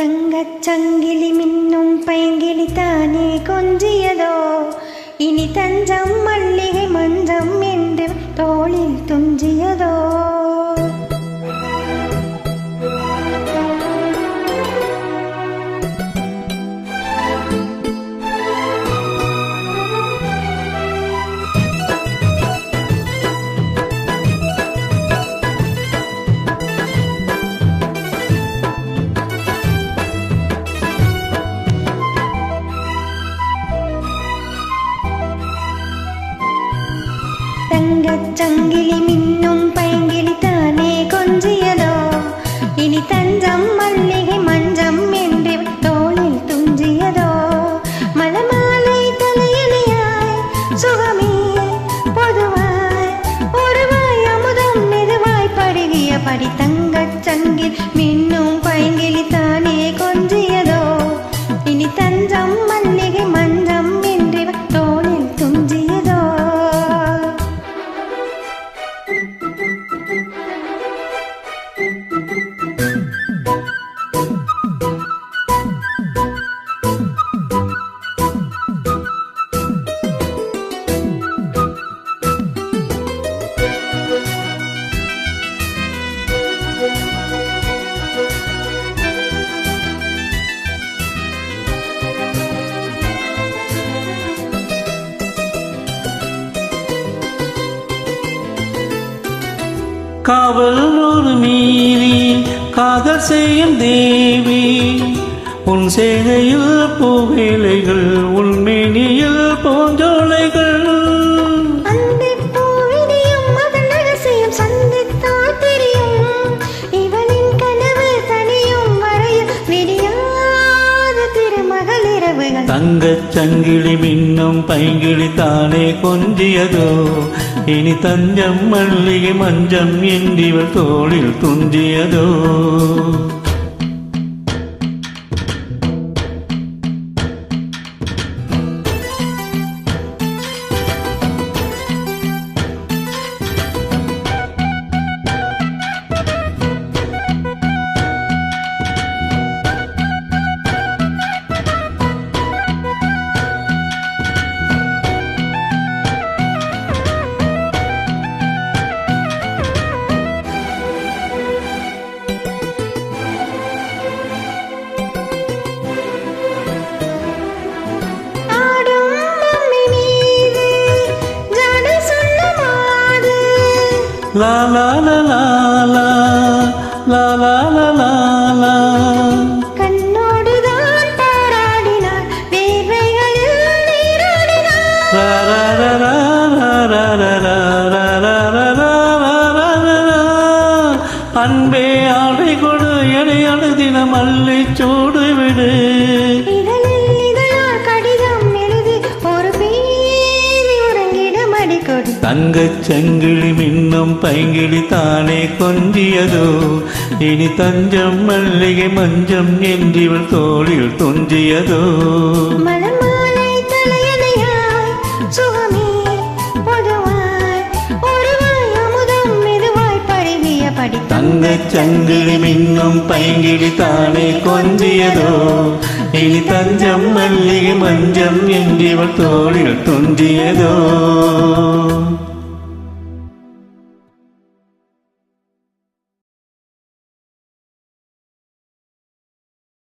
தங்கச் சங்கிலி மின்னும் பைங்கிளி தானே கொஞ்சியதோ, இனி தஞ்சம் மல்லிகை மஞ்சம் என்று தோளில் துஞ்சியதோ. தங்கச் சங்கிலி மின்னும் பைங்கிளி தானே கொஞ்சியதோ, இனி தஞ்சம் மல்லிகை மஞ்சம் என்று தோளில் துஞ்சியதோ. மலமாலை தலையணையாய் சுகமே பொதுவாய் ஒருவாய் அமுதம் மெதுவாய் பருகிய படி. தங்கச் சங்கில் மின்னும் பைங்கிளி தானே கொஞ்சியதோ, இனி தஞ்சம் மல்லிகை மஞ்சம் என்று தோளில் துஞ்சியதோ. காவல் ஒரு மீறி காதல் செய்யும் தேவி, உன் சேகையில் பூவேலைகள் உன் மேனியில் பூஞ்சோலைகள். தங்கச் சங்கிலி மின்னும் பைங்கிளி தானே கொஞ்சியதோ, இனி தஞ்சம் மல்லிகை மஞ்சம் என்றிவள் தோளில் துஞ்சியதோ. லா லா லா லா லா லா லா லா லா லா. கண்ணோடுதான் பாராடினார் வேர்வைகளில் நீராடினார். ரா ரா ரா ரா ரா ரா ரா ரா ரா ரா ரா ரா ரா. அன்பே ஆடை கொடு எனை அழுதினம் அள்ளி சூடு விடு. தங்கச் சங்கிலி மின்னும் பைங்கிளி தானே கொஞ்சியதோ, இனி தஞ்சம் மல்லிகை மஞ்சம் என்றிவள் தோளில் துஞ்சியதோ. மலமாலை தலையணையாய் சுகமே பொதுவாய் ஒருவாய் அமுதம் மெதுவாய் பருகிய படி. தங்கச் சங்கிலி மின்னும் பைங்கிளி தானே கொஞ்சியதோ, இனி தஞ்சம் மல்லிகை மஞ்சம் என்றிவள் தோளில் துஞ்சியதோ.